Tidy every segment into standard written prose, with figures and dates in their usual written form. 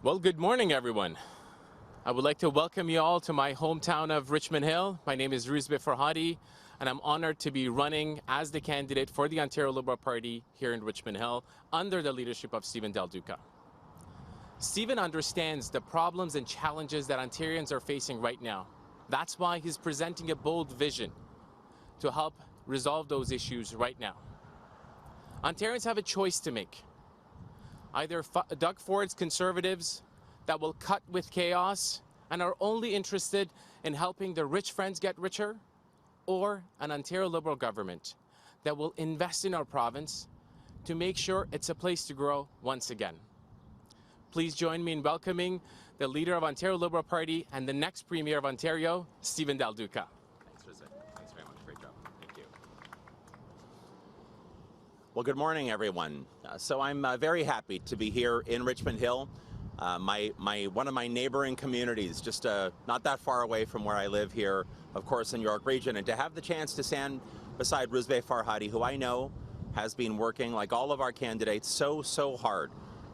Well, good morning, everyone. I would like to welcome you all to my hometown of Richmond Hill. My name is Roozbeh Farhadi, and I'm honored to be running as the candidate for the Ontario Liberal Party here in Richmond Hill under the leadership of Stephen Duca. Stephen understands the problems and challenges that Ontarians are facing right now. That's why he's presenting a bold vision to help resolve those issues right now. Ontarians have a choice to make. Either Doug Ford's Conservatives that will cut with chaos and are only interested in helping their rich friends get richer, or an Ontario Liberal government that will invest in our province to make sure it's a place to grow once again. Please join me in welcoming the leader of Ontario Liberal Party and the next Premier of Ontario, Stephen Duca. Thanks, Riz. Thanks very much. Great job. Thank you. Well, good morning, everyone. So I'm very happy to be here in Richmond Hill, one of my neighboring communities, just not that far away from where I live here, of course, in York Region, and to have the chance to stand beside Roozbeh Farhadi, who I know has been working, like all of our candidates, so hard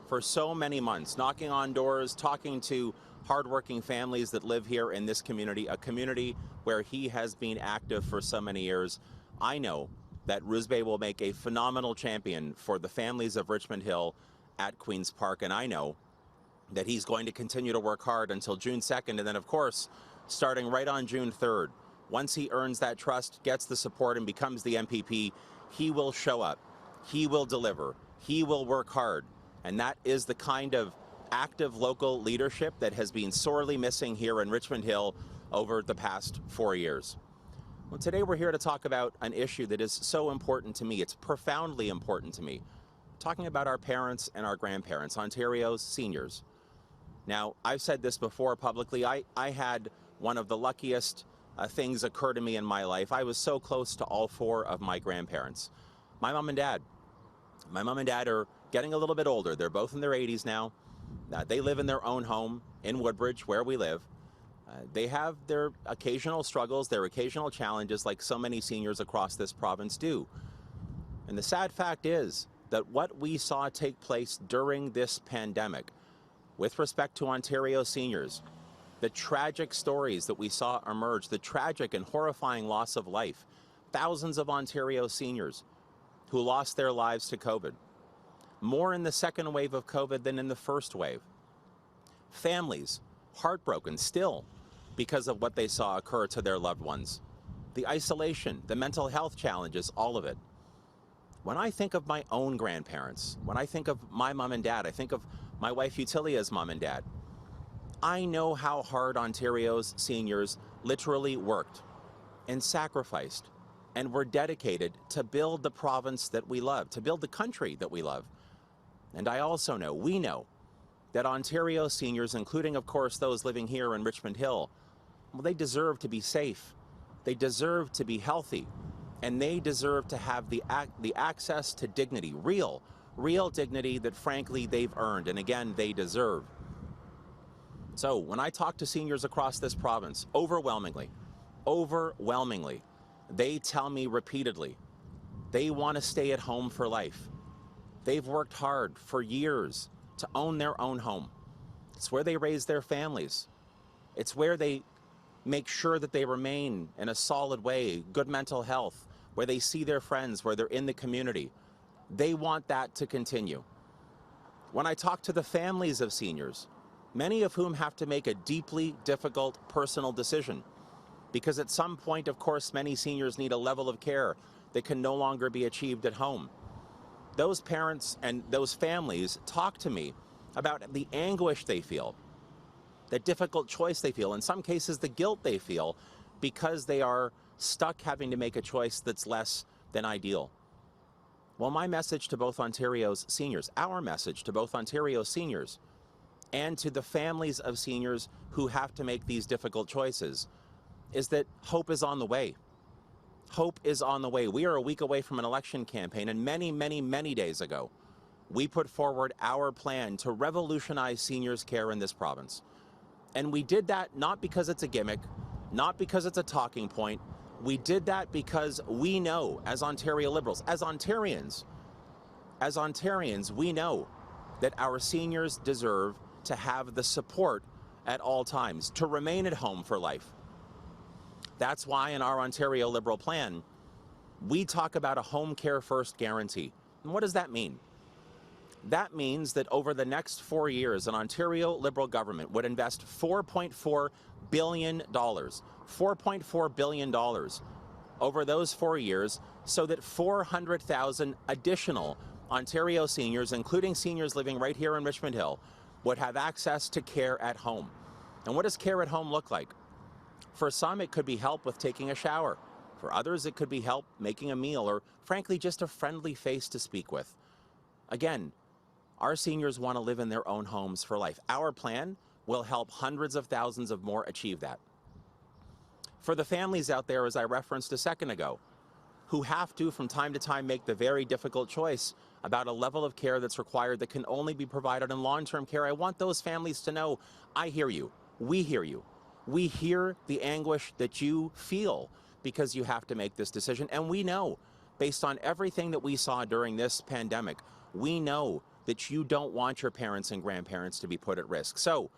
for so many months, knocking on doors, talking to hardworking families that live here in this community, a community where he has been active for so many years. I know that Roozbeh will make a phenomenal champion for the families of Richmond Hill at Queen's Park, and I know that he's going to continue to work hard until June 2nd, and then, of course, starting right on June 3rd, once he earns that trust, gets the support, and becomes the MPP, he will show up, he will deliver, he will work hard, and that is the kind of active local leadership that has been sorely missing here in Richmond Hill over the past 4 years. Well, today we're here to talk about an issue that is so important to me. It's profoundly important to me. Talking about our parents and our grandparents, Ontario's seniors. Now, I've said this before publicly. I had one of the luckiest things occur to me in my life. I was so close to all four of my grandparents. My mom and dad. My mom and dad are getting a little bit older. They're both in their 80s now. They live in their own home in Woodbridge, where we live. They have their occasional struggles, their occasional challenges, like so many seniors across this province do. And the sad fact is that what we saw take place during this pandemic, with respect to Ontario seniors, the tragic stories that we saw emerge, the tragic and horrifying loss of life, thousands of Ontario seniors who lost their lives to COVID, more in the second wave of COVID than in the first wave. Families heartbroken still because of what they saw occur to their loved ones. The isolation, the mental health challenges, all of it. When I think of my own grandparents, when I think of my mom and dad, I think of my wife Utilia's mom and dad. I know how hard Ontario's seniors literally worked and sacrificed and were dedicated to build the province that we love, to build the country that we love. And I also know, we know, that Ontario seniors, including, of course, those living here in Richmond Hill, well, they deserve to be safe, they deserve to be healthy, and they deserve to have the access to dignity, real dignity that, frankly, they've earned, and again, they deserve. So when I talk to seniors across this province, overwhelmingly, they tell me repeatedly, they want to stay at home for life. They've worked hard for years to own their own home. It's where they raise their families. It's where they make sure that they remain in a solid way, good mental health, where they see their friends, where they're in the community. They want that to continue. When I talk to the families of seniors, many of whom have to make a deeply difficult personal decision, because at some point, of course, many seniors need a level of care that can no longer be achieved at home. Those parents and those families talk to me about the anguish they feel, the difficult choice they feel, in some cases the guilt they feel, because they are stuck having to make a choice that's less than ideal. Well, my message to both Ontario's seniors, our message to both Ontario's seniors and to the families of seniors who have to make these difficult choices, is that hope is on the way. Hope is on the way. We are a week away from an election campaign, and many days ago, we put forward our plan to revolutionize seniors' care in this province. And we did that not because it's a gimmick, not because it's a talking point. We did that because we know, as Ontario Liberals, as Ontarians, we know that our seniors deserve to have the support at all times, to remain at home for life. That's why in our Ontario Liberal plan, we talk about a home care first guarantee. And what does that mean? That means that over the next 4 years, an Ontario Liberal government would invest $4.4 billion, $4.4 billion over those 4 years, so that 400,000 additional Ontario seniors, including seniors living right here in Richmond Hill, would have access to care at home. And what does care at home look like? For some, it could be help with taking a shower. For others, it could be help making a meal, or frankly, just a friendly face to speak with. Again, our seniors want to live in their own homes for life. Our plan will help hundreds of thousands of more achieve that. For the families out there, as I referenced a second ago, who have to, from time to time, make the very difficult choice about a level of care that's required that can only be provided in long-term care, I want those families to know, I hear you. We hear you. We hear the anguish that you feel because you have to make this decision. And we know, based on everything that we saw during this pandemic, we know that you don't want your parents and grandparents to be put at risk. So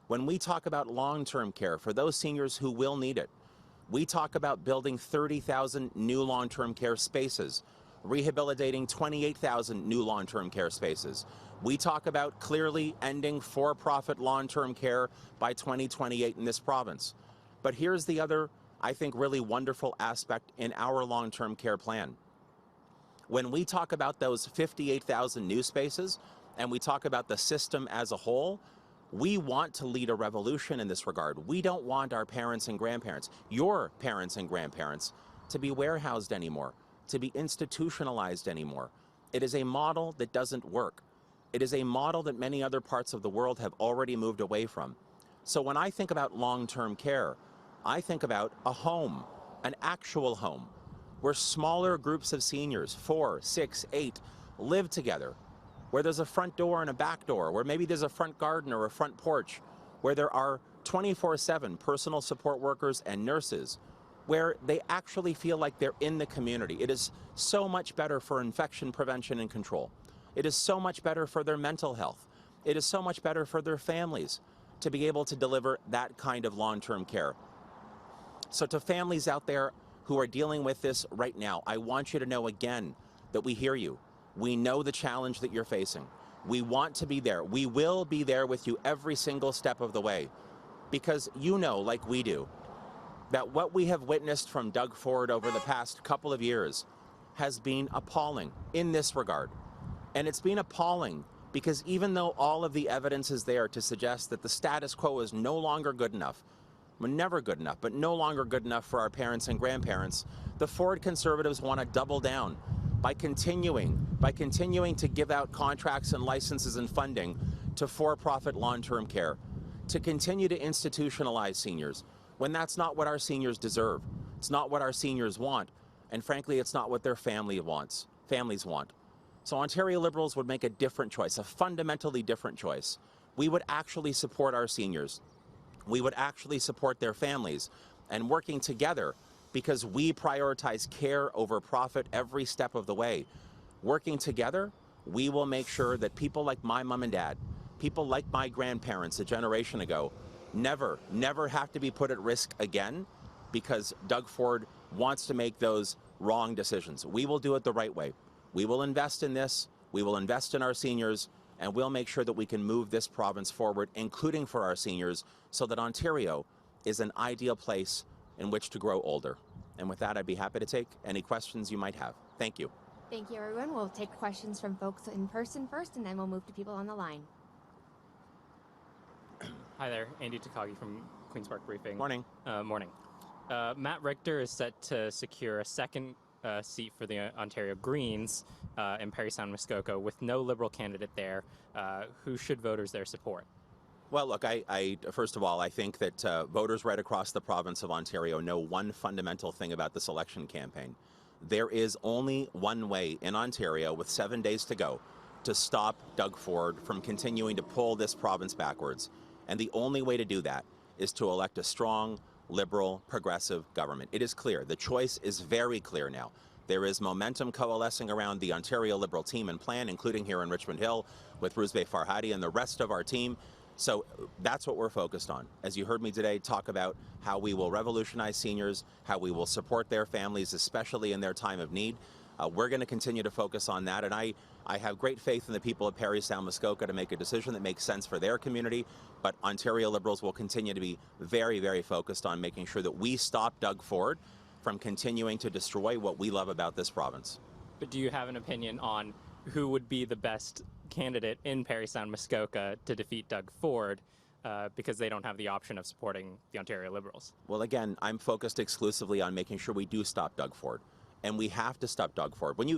when we talk about long-term care for those seniors who will need it, we talk about building 30,000 new long-term care spaces, rehabilitating 28,000 new long-term care spaces. We talk about clearly ending for-profit long-term care by 2028 in this province. But here's the other, I think, really wonderful aspect in our long-term care plan. When we talk about those 58,000 new spaces, and we talk about the system as a whole, we want to lead a revolution in this regard. We don't want our parents and grandparents, your parents and grandparents, to be warehoused anymore, to be institutionalized anymore. It is a model that doesn't work. It is a model that many other parts of the world have already moved away from. So when I think about long-term care, I think about a home, an actual home, where smaller groups of seniors, 4, 6, 8, live together, where there's a front door and a back door, where maybe there's a front garden or a front porch, where there are 24/7 personal support workers and nurses, where they actually feel like they're in the community. It is so much better for infection prevention and control. It is so much better for their mental health. It is so much better for their families to be able to deliver that kind of long-term care. So to families out there who are dealing with this right now, I want you to know again that we hear you. We know the challenge that you're facing. We want to be there. We will be there with you every single step of the way, because you know, like we do, that what we have witnessed from Doug Ford over the past couple of years has been appalling in this regard. And it's been appalling because even though all of the evidence is there to suggest that the status quo is no longer good enough, well, never good enough, but no longer good enough for our parents and grandparents, the Ford Conservatives want to double down by continuing to give out contracts and licenses and funding to for-profit long-term care, to continue to institutionalize seniors, when that's not what our seniors deserve. It's not what our seniors want, and frankly, it's not what their families want. So Ontario Liberals would make a different choice, a fundamentally different choice. We would actually support our seniors. We would actually support their families, and working together, because we prioritize care over profit every step of the way. Working together, we will make sure that people like my mom and dad, people like my grandparents a generation ago, never have to be put at risk again because Doug Ford wants to make those wrong decisions. We will do it the right way. We will invest in this, we will invest in our seniors, and we'll make sure that we can move this province forward, including for our seniors, so that Ontario is an ideal place in which to grow older. And with that, I'd be happy to take any questions you might have. Thank you. Thank you, everyone. We'll take questions from folks in person first, and then we'll move to people on the line. Hi there, Andy Takagi from Queen's Park Briefing. Morning. Morning. Matt Richter is set to secure a second seat for the Ontario Greens in Parry Sound, Muskoka, with no Liberal candidate there. Who should voters there support? Well, look, first of all, I think that voters right across the province of Ontario know one fundamental thing about this election campaign. There is only one way in Ontario, with 7 days to go, to stop Doug Ford from continuing to pull this province backwards. And the only way to do that is to elect a strong, Liberal, progressive government. It is clear. The choice is very clear now. There is momentum coalescing around the Ontario Liberal team and plan, including here in Richmond Hill with Roozbeh Farhadi and the rest of our team. So that's what we're focused on. As you heard me today talk about how we will revolutionize seniors, how we will support their families, especially in their time of need. We're going to continue to focus on that, and I have great faith in the people of Parry Sound Muskoka to make a decision that makes sense for their community, but Ontario Liberals will continue to be very, very focused on making sure that we stop Doug Ford from continuing to destroy what we love about this province. But do you have an opinion on who would be the best candidate in Parry Sound Muskoka to defeat Doug Ford, because they don't have the option of supporting the Ontario Liberals? Well, again, I'm focused exclusively on making sure we do stop Doug Ford. And we have to stop Doug Ford. When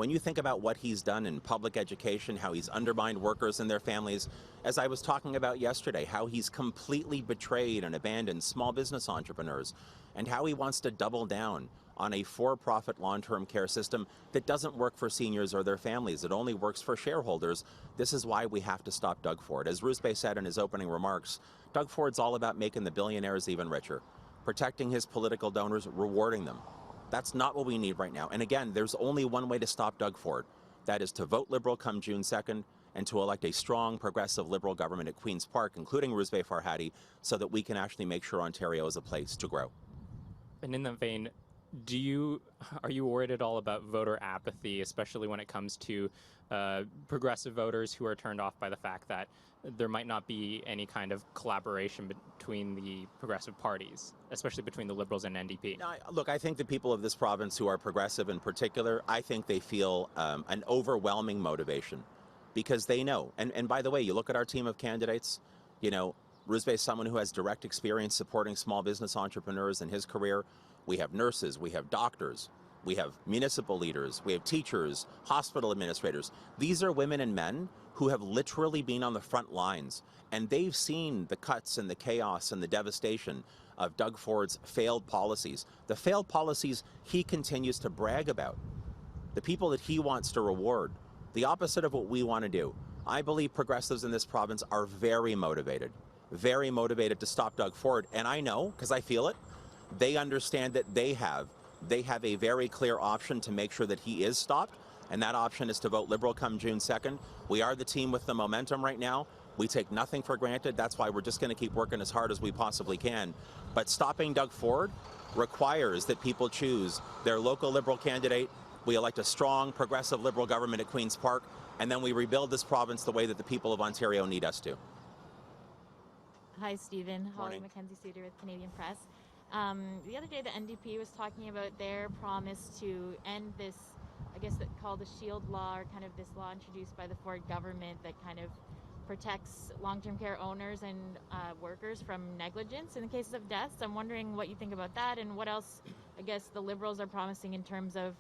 you think about what he's done in public education, how he's undermined workers and their families, as I was talking about yesterday, how he's completely betrayed and abandoned small business entrepreneurs, and how he wants to double down on a for-profit long-term care system that doesn't work for seniors or their families. It only works for shareholders. This is why we have to stop Doug Ford. As Roozbeh said in his opening remarks, Doug Ford's all about making the billionaires even richer, protecting his political donors, rewarding them. That's not what we need right now. And again, there's only one way to stop Doug Ford. That is to vote Liberal come June 2nd and to elect a strong, progressive Liberal government at Queen's Park, including Roozbeh Farhadi, so that we can actually make sure Ontario is a place to grow. And in that vein, are you worried at all about voter apathy, especially when it comes to progressive voters who are turned off by the fact that there might not be any kind of collaboration between the progressive parties, especially between the Liberals and NDP? No, look, I think the people of this province who are progressive in particular, I think they feel an overwhelming motivation because they know. And by the way, you look at our team of candidates, you know, Roozbeh is someone who has direct experience supporting small business entrepreneurs in his career. We have nurses, we have doctors, we have municipal leaders, we have teachers, hospital administrators. These are women and men who have literally been on the front lines, and they've seen the cuts and the chaos and the devastation of Doug Ford's failed policies. The failed policies he continues to brag about, the people that he wants to reward, the opposite of what we want to do. I believe progressives in this province are very motivated to stop Doug Ford, and I know, because I feel it, they understand that they have a very clear option to make sure that he is stopped, and that option is to vote Liberal come June 2nd. We are the team with the momentum right now. We take nothing for granted. That's why we're just going to keep working as hard as we possibly can. But stopping Doug Ford requires that people choose their local Liberal candidate. We elect a strong, progressive Liberal government at Queen's Park, and then we rebuild this province the way that the people of Ontario need us to. Hi, Stephen. Holly Morning. Mackenzie-Suter with Canadian Press. The other day, the NDP was talking about their promise to end this, I guess, called the SHIELD law, or kind of this law introduced by the Ford government that kind of protects long-term care owners and workers from negligence in the cases of deaths. I'm wondering what you think about that, and what else, I guess, the Liberals are promising in terms of,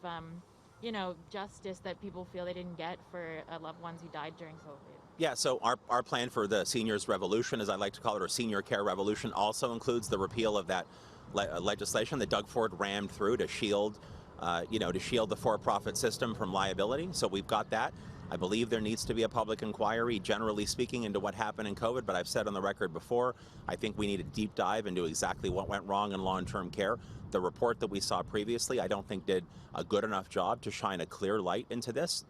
you know, justice that people feel they didn't get for loved ones who died during COVID. Yeah, so our plan for the seniors revolution, as I like to call it, or senior care revolution, also includes the repeal of that legislation that Doug Ford rammed through to shield, to shield the for-profit system from liability. So we've got that. I believe there needs to be a public inquiry, generally speaking, into what happened in COVID, but I've said on the record before, I think we need a deep dive into exactly what went wrong in long-term care. The report that we saw previously, I don't think did a good enough job to shine a clear light into this.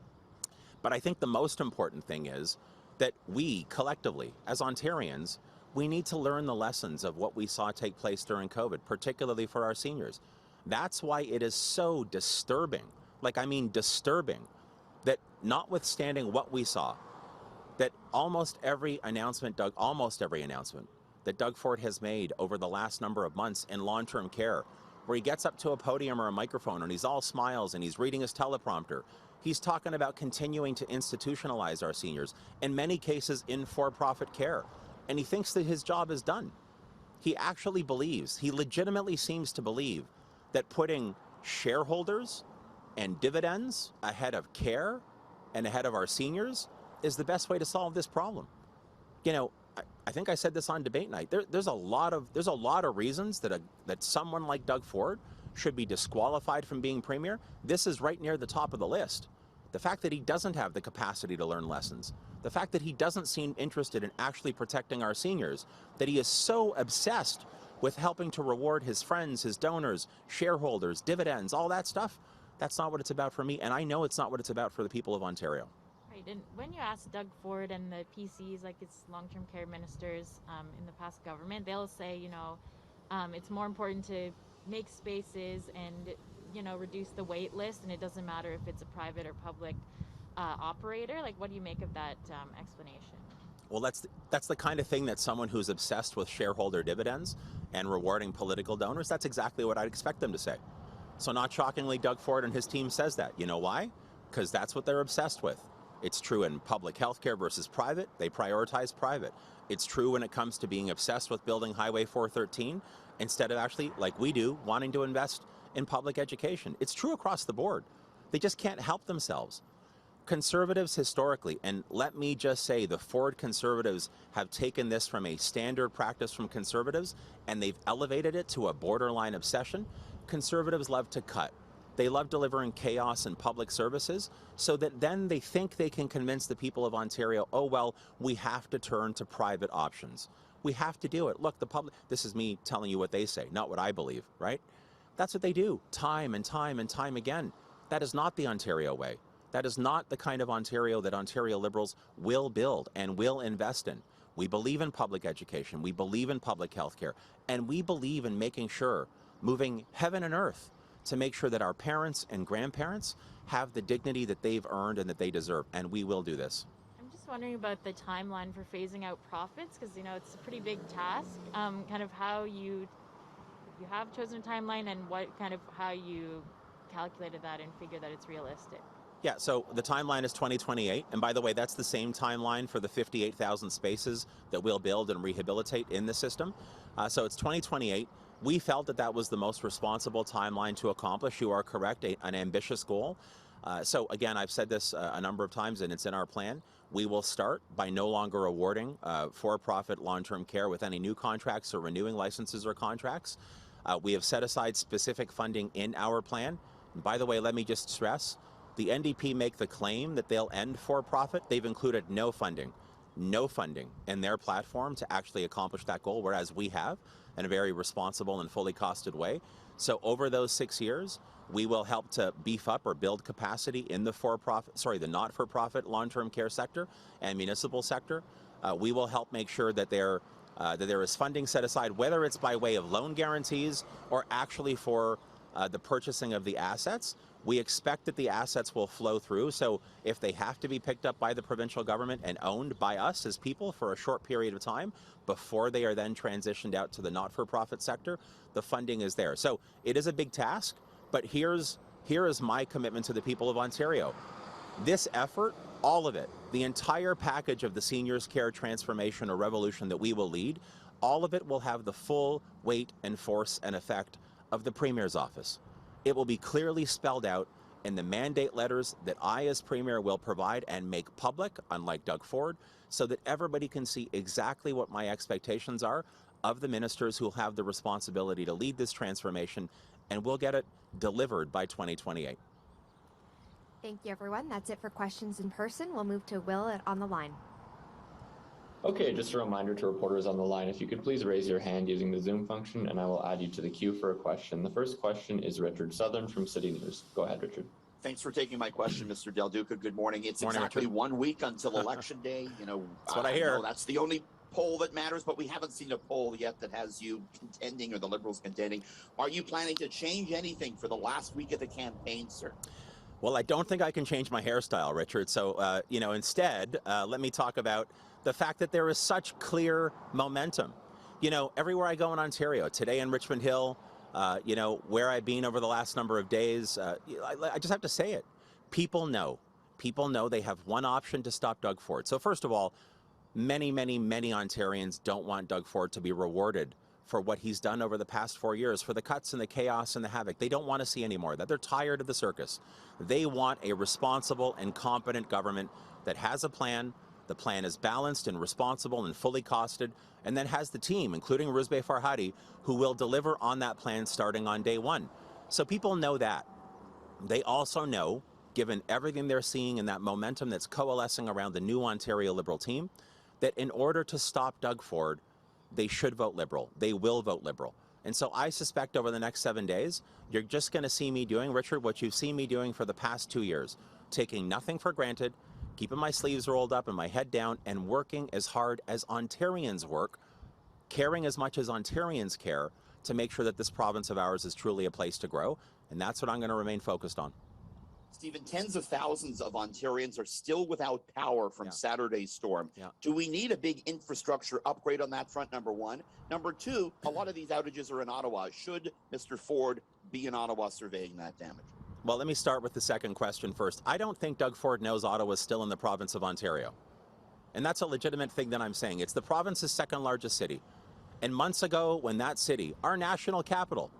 But I think the most important thing is that we, collectively, as Ontarians, we need to learn the lessons of what we saw take place during COVID, particularly for our seniors. That's why it is so disturbing, disturbing, that notwithstanding what we saw, that almost every announcement that Doug Ford has made over the last number of months in long-term care, where he gets up to a podium or a microphone and he's all smiles and he's reading his teleprompter, he's talking about continuing to institutionalize our seniors, in many cases in for-profit care. And he thinks that his job is done. He actually believes, he legitimately seems to believe, that putting shareholders and dividends ahead of care and ahead of our seniors is the best way to solve this problem. You know, I think I said this on debate night. There's a lot of reasons that someone like Doug Ford should be disqualified from being premier. This is right near the top of the list. The fact that he doesn't have the capacity to learn lessons, the fact that he doesn't seem interested in actually protecting our seniors, that he is so obsessed with helping to reward his friends, his donors, shareholders, dividends, all that stuff, that's not what it's about for me, and I know it's not what it's about for the people of Ontario. Right, and when you ask Doug Ford and the PCs, like it's long-term care ministers in the past government, they'll say, it's more important to make spaces and, reduce the wait list, and it doesn't matter if it's a private or public operator. Like, what do you make of that explanation? Well, that's the kind of thing that someone who's obsessed with shareholder dividends and rewarding political donors, that's exactly what I'd expect them to say. So not shockingly, Doug Ford and his team says that. You know why? Because that's what they're obsessed with. It's true in public health care versus private. They prioritize private. It's true when it comes to being obsessed with building Highway 413 instead of actually, like we do, wanting to invest in public education. It's true across the board. They just can't help themselves. Conservatives historically, and let me just say the Ford Conservatives have taken this from a standard practice from Conservatives and they've elevated it to a borderline obsession. Conservatives love to cut. They love delivering chaos in public services so that then they think they can convince the people of Ontario, oh, well, we have to turn to private options. We have to do it. Look, the public, this is me telling you what they say, not what I believe, right? That's what they do time and time and time again. That is not the Ontario way. That is not the kind of Ontario that Ontario Liberals will build and will invest in. We believe in public education. We believe in public health care. And we believe in making sure, moving heaven and earth, to make sure that our parents and grandparents have the dignity that they've earned and that they deserve. And we will do this. I'm just wondering about the timeline for phasing out profits, because, it's a pretty big task. Kind of how you have chosen a timeline and how you calculated that and figure that it's realistic. Yeah, so the timeline is 2028. And by the way, that's the same timeline for the 58,000 spaces that we'll build and rehabilitate in the system. So it's 2028. We felt that that was the most responsible timeline to accomplish. You are correct, an ambitious goal. So again, I've said this a number of times and it's in our plan. We will start by no longer awarding for-profit long-term care with any new contracts or renewing licenses or contracts. We have set aside specific funding in our plan. And by the way, let me just stress, the NDP make the claim that they'll end for-profit. They've included no funding in their platform to actually accomplish that goal, whereas we have in a very responsible and fully costed way. So over those 6 years, we will help to beef up or build capacity in the the not-for-profit long-term care sector and municipal sector. We will help make sure that there is funding set aside, whether it's by way of loan guarantees or actually for the purchasing of the assets. We expect that the assets will flow through, so if they have to be picked up by the provincial government and owned by us as people for a short period of time before they are then transitioned out to the not-for-profit sector, the funding is there. So it is a big task, but here is my commitment to the people of Ontario. This effort, all of it, the entire package of the seniors care transformation or revolution that we will lead, all of it will have the full weight and force and effect of the Premier's office. It will be clearly spelled out in the mandate letters that I as Premier will provide and make public, unlike Doug Ford, so that everybody can see exactly what my expectations are of the ministers who will have the responsibility to lead this transformation, and we'll get it delivered by 2028. Thank you, everyone. That's it for questions in person. We'll move to Will on the line. Okay, just a reminder to reporters on the line, if you could please raise your hand using the Zoom function and I will add you to the queue for a question. The first question is Richard Southern from City News. Go ahead, Richard. Thanks for taking my question, Mr. Del Duca. Good morning. It's Morning, exactly Richard. 1 week until Election Day. That's what I hear. know that's the only poll that matters, but we haven't seen a poll yet that has you contending or the Liberals contending. Are you planning to change anything for the last week of the campaign, sir? Well, I don't think I can change my hairstyle, Richard. So, instead, let me talk about the fact that there is such clear momentum. Everywhere I go in Ontario, today in Richmond Hill, where I've been over the last number of days, I just have to say it. People know. People know they have one option to stop Doug Ford. So first of all, many, many, many Ontarians don't want Doug Ford to be rewarded for what he's done over the past 4 years, for the cuts and the chaos and the havoc. They don't want to see any more of that. They're tired of the circus. They want a responsible and competent government that has a plan. The plan is balanced and responsible and fully costed, and then has the team, including Roozbeh Farhadi, who will deliver on that plan starting on day one. So people know that. They also know, given everything they're seeing and that momentum that's coalescing around the new Ontario Liberal team, that in order to stop Doug Ford, they should vote Liberal. They will vote Liberal. And so I suspect over the next 7 days, you're just going to see me doing, Richard, what you've seen me doing for the past 2 years, taking nothing for granted, keeping my sleeves rolled up and my head down and working as hard as Ontarians work, caring as much as Ontarians care to make sure that this province of ours is truly a place to grow. And that's what I'm going to remain focused on. Stephen, tens of thousands of Ontarians are still without power from Saturday's storm. Do we need a big infrastructure upgrade on that front, number one? Number two, a lot of these outages are in Ottawa. Should Mr. Ford be in Ottawa surveying that damage? Well, let me start with the second question first. I don't think Doug Ford knows Ottawa is still in the province of Ontario. And that's a legitimate thing that I'm saying. It's the province's second largest city. And months ago, when that city, our national capital,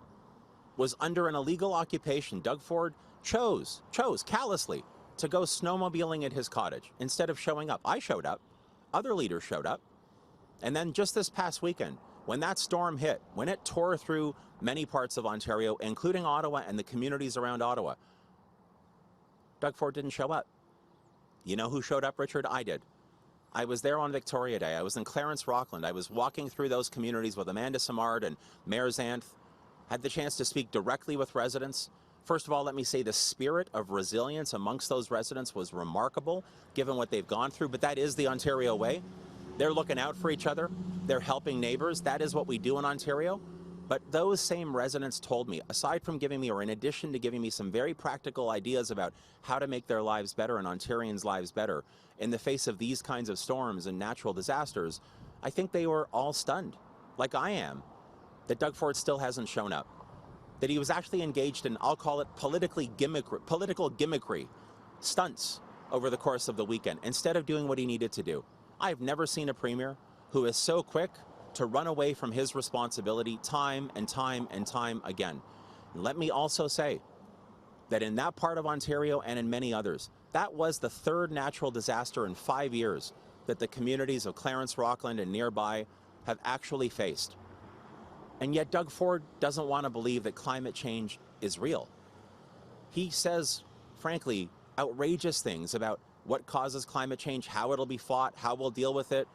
was under an illegal occupation, Doug Ford chose callously to go snowmobiling at his cottage instead of showing up. I showed up. Other leaders showed up. And then just this past weekend, when that storm hit, when it tore through many parts of Ontario, including Ottawa and the communities around Ottawa, Doug Ford didn't show up. You know who showed up, Richard? I did. I was there on Victoria Day. I was in Clarence Rockland. I was walking through those communities with Amanda Simard and Mayor Zanth. Had the chance to speak directly with residents. First of all, let me say the spirit of resilience amongst those residents was remarkable, given what they've gone through, but that is the Ontario way. They're looking out for each other. They're helping neighbors. That is what we do in Ontario. But those same residents told me, aside from giving me, or in addition to giving me some very practical ideas about how to make their lives better and Ontarians' lives better in the face of these kinds of storms and natural disasters, I think they were all stunned, like I am, that Doug Ford still hasn't shown up. That he was actually engaged in, I'll call it political gimmickry stunts over the course of the weekend, instead of doing what he needed to do. I've never seen a premier who is so quick to run away from his responsibility time and time and time again. And let me also say that in that part of Ontario and in many others, that was the third natural disaster in 5 years that the communities of Clarence Rockland and nearby have actually faced. And yet Doug Ford doesn't want to believe that climate change is real. He says, frankly, outrageous things about what causes climate change, how it'll be fought, how we'll deal with it.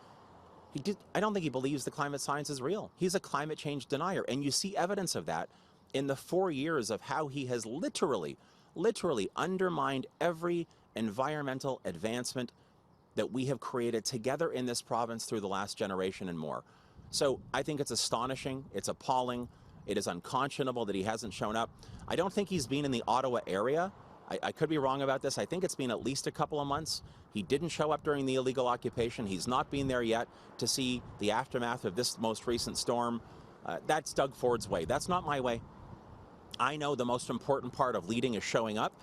I don't think he believes the climate science is real. He's a climate change denier. And you see evidence of that in the 4 years of how he has literally undermined every environmental advancement that we have created together in this province through the last generation and more. So I think it's astonishing, it's appalling, it is unconscionable that he hasn't shown up. I don't think he's been in the Ottawa area. I could be wrong about this. I think it's been at least a couple of months. He didn't show up during the illegal occupation. He's not been there yet to see the aftermath of this most recent storm. That's Doug Ford's way. That's not my way. I know the most important part of leading is showing up.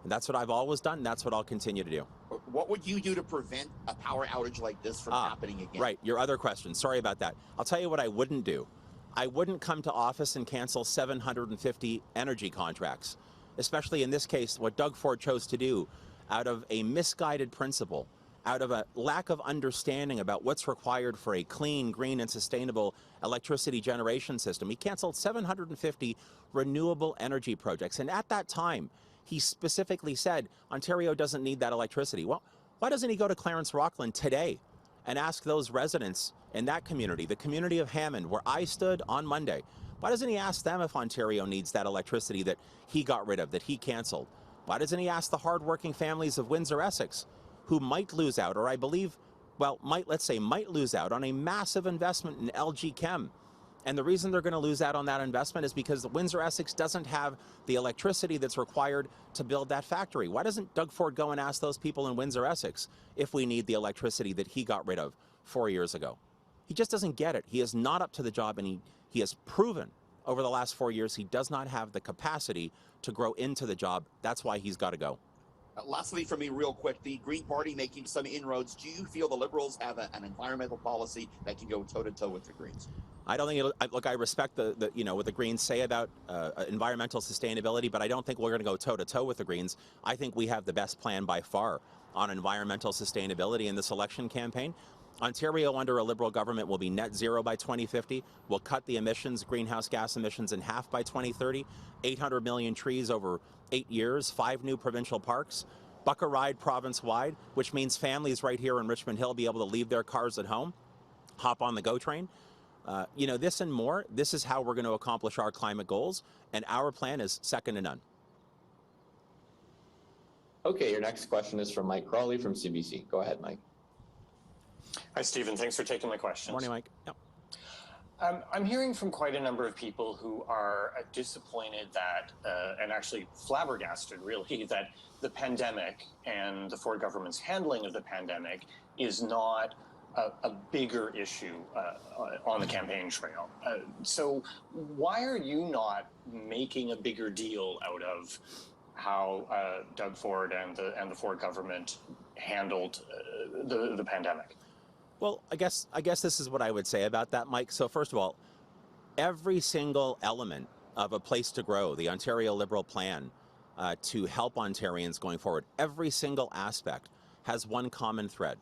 And that's what I've always done. And that's what I'll continue to do. What would you do to prevent a power outage like this from happening again? Right. Your other question. Sorry about that. I'll tell you what I wouldn't do. I wouldn't come to office and cancel 750 energy contracts, especially in this case, what Doug Ford chose to do out of a misguided principle, out of a lack of understanding about what's required for a clean, green, and sustainable electricity generation system. He canceled 750 renewable energy projects. And at that time, he specifically said, Ontario doesn't need that electricity. Well, why doesn't he go to Clarence Rockland today and ask those residents in that community, the community of Hammond, where I stood on Monday, why doesn't he ask them if Ontario needs that electricity that he got rid of, that he canceled? Why doesn't he ask the hardworking families of Windsor, Essex, who might lose out, or I believe, well, might lose out on a massive investment in LG Chem? And the reason they're going to lose out on that investment is because Windsor, Essex doesn't have the electricity that's required to build that factory. Why doesn't Doug Ford go and ask those people in Windsor, Essex, if we need the electricity that he got rid of 4 years ago? He just doesn't get it. He is not up to the job, and he has proven over the last 4 years he does not have the capacity to grow into the job. That's why he's got to go. Lastly, for me, real quick, the Green Party making some inroads. Do you feel the Liberals have an environmental policy that can go toe-to-toe with the Greens? I don't think look, I respect the what the Greens say about environmental sustainability, but I don't think we're going to go toe-to-toe with the Greens. I think we have the best plan by far on environmental sustainability in this election campaign. Ontario, under a Liberal government, will be net zero by 2050. We'll cut the emissions, greenhouse gas emissions, in half by 2030. 800 million trees over 8 years, 5 new provincial parks, buck a ride province-wide, which means families right here in Richmond Hill be able to leave their cars at home, hop on the GO train. This and more, this is how we're going to accomplish our climate goals, and our plan is second to none. Okay, your next question is from Mike Crawley from CBC. Go ahead, Mike. Hi, Stephen. Thanks for taking my questions. Morning, Mike. Yep. I'm hearing from quite a number of people who are disappointed that, and actually flabbergasted, really, that the pandemic and the Ford government's handling of the pandemic is not a bigger issue on the campaign trail. So why are you not making a bigger deal out of how Doug Ford and the Ford government handled the pandemic? Well, I guess this is what I would say about that, Mike. So first of all, every single element of A Place to Grow, the Ontario Liberal plan to help Ontarians going forward, every single aspect has one common thread.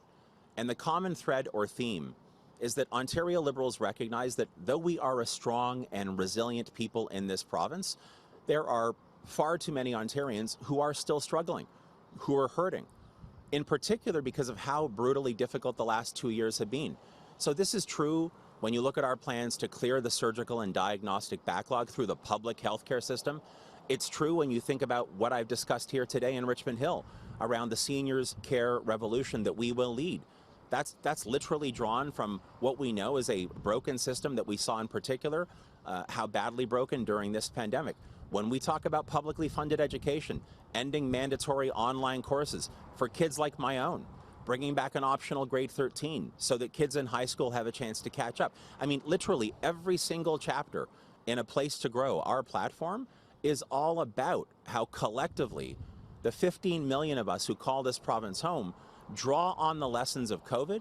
And the common thread or theme is that Ontario Liberals recognize that though we are a strong and resilient people in this province, there are far too many Ontarians who are still struggling, who are hurting, in particular because of how brutally difficult the last 2 years have been. So this is true when you look at our plans to clear the surgical and diagnostic backlog through the public healthcare system. It's true when you think about what I've discussed here today in Richmond Hill around the seniors care revolution that we will lead. That's literally drawn from what we know is a broken system that we saw in particular, how badly broken during this pandemic. When we talk about publicly funded education, ending mandatory online courses for kids like my own, bringing back an optional grade 13 so that kids in high school have a chance to catch up. I mean, literally every single chapter in A Place to Grow, our platform, is all about how collectively the 15 million of us who call this province home draw on the lessons of COVID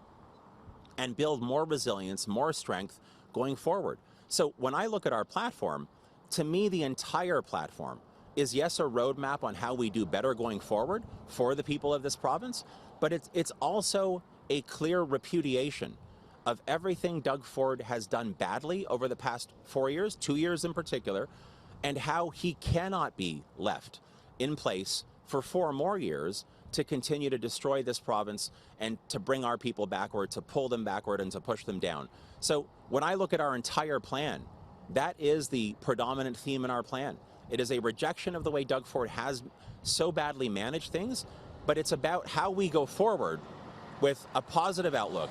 and build more resilience, more strength going forward. So when I look at our platform, to me, the entire platform is, yes, a roadmap on how we do better going forward for the people of this province, but it's also a clear repudiation of everything Doug Ford has done badly over the past 4 years, 2 years in particular, and how he cannot be left in place for 4 more years to continue to destroy this province and to bring our people backward, to pull them backward and to push them down. So when I look at our entire plan, that is the predominant theme in our plan. It is a rejection of the way Doug Ford has so badly managed things, but it's about how we go forward with a positive outlook,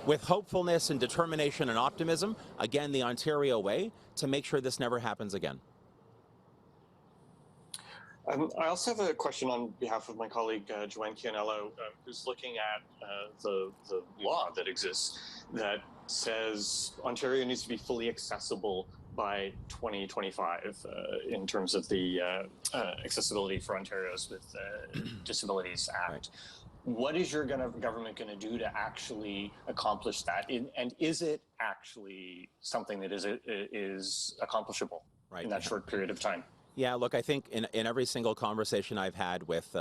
with hopefulness and determination and optimism, again, the Ontario way, to make sure this never happens again. I also have a question on behalf of my colleague, Joanne Chianello, who's looking at the law that exists that says Ontario needs to be fully accessible by 2025 in terms of the Accessibility for Ontarios with Disabilities Act. Right. What is your government going to do to actually accomplish that? And is it actually something that is accomplishable in that short period of time? Yeah, look, I think in every single conversation I've had with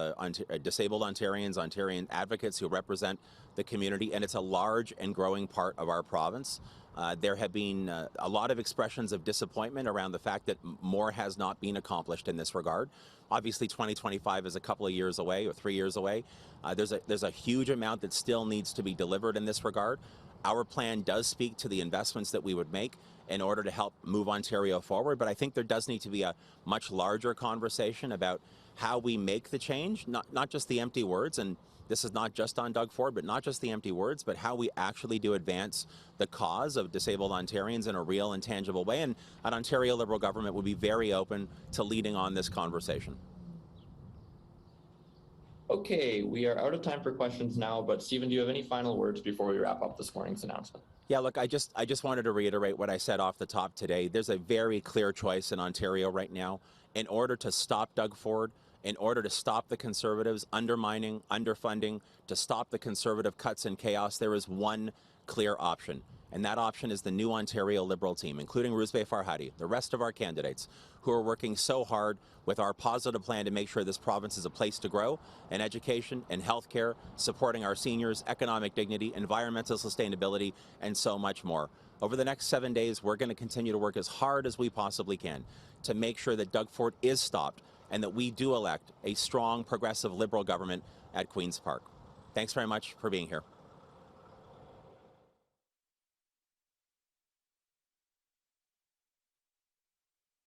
disabled Ontarians, Ontarian advocates who represent the community, and it's a large and growing part of our province, there have been a lot of expressions of disappointment around the fact that more has not been accomplished in this regard. Obviously, 2025 is a couple of years away or 3 years away. There's a huge amount that still needs to be delivered in this regard. Our plan does speak to the investments that we would make in order to help move Ontario forward, but I think there does need to be a much larger conversation about how we make the change, not just the empty words, and this is not just on Doug Ford, but not just the empty words, but how we actually do advance the cause of disabled Ontarians in a real and tangible way, and an Ontario Liberal government would be very open to leading on this conversation. Okay, we are out of time for questions now, but Stephen, do you have any final words before we wrap up this morning's announcement? Yeah, look, I just wanted to reiterate what I said off the top today. There's a very clear choice in Ontario right now. In order to stop Doug Ford, in order to stop the Conservatives undermining, underfunding, to stop the Conservative cuts and chaos, there is one clear option. And that option is the new Ontario Liberal team, including Roozbeh Farhadi, the rest of our candidates, who are working so hard with our positive plan to make sure this province is a place to grow in education and healthcare, supporting our seniors, economic dignity, environmental sustainability, and so much more. Over the next 7 days, we're going to continue to work as hard as we possibly can to make sure that Doug Ford is stopped and that we do elect a strong, progressive Liberal government at Queen's Park. Thanks very much for being here.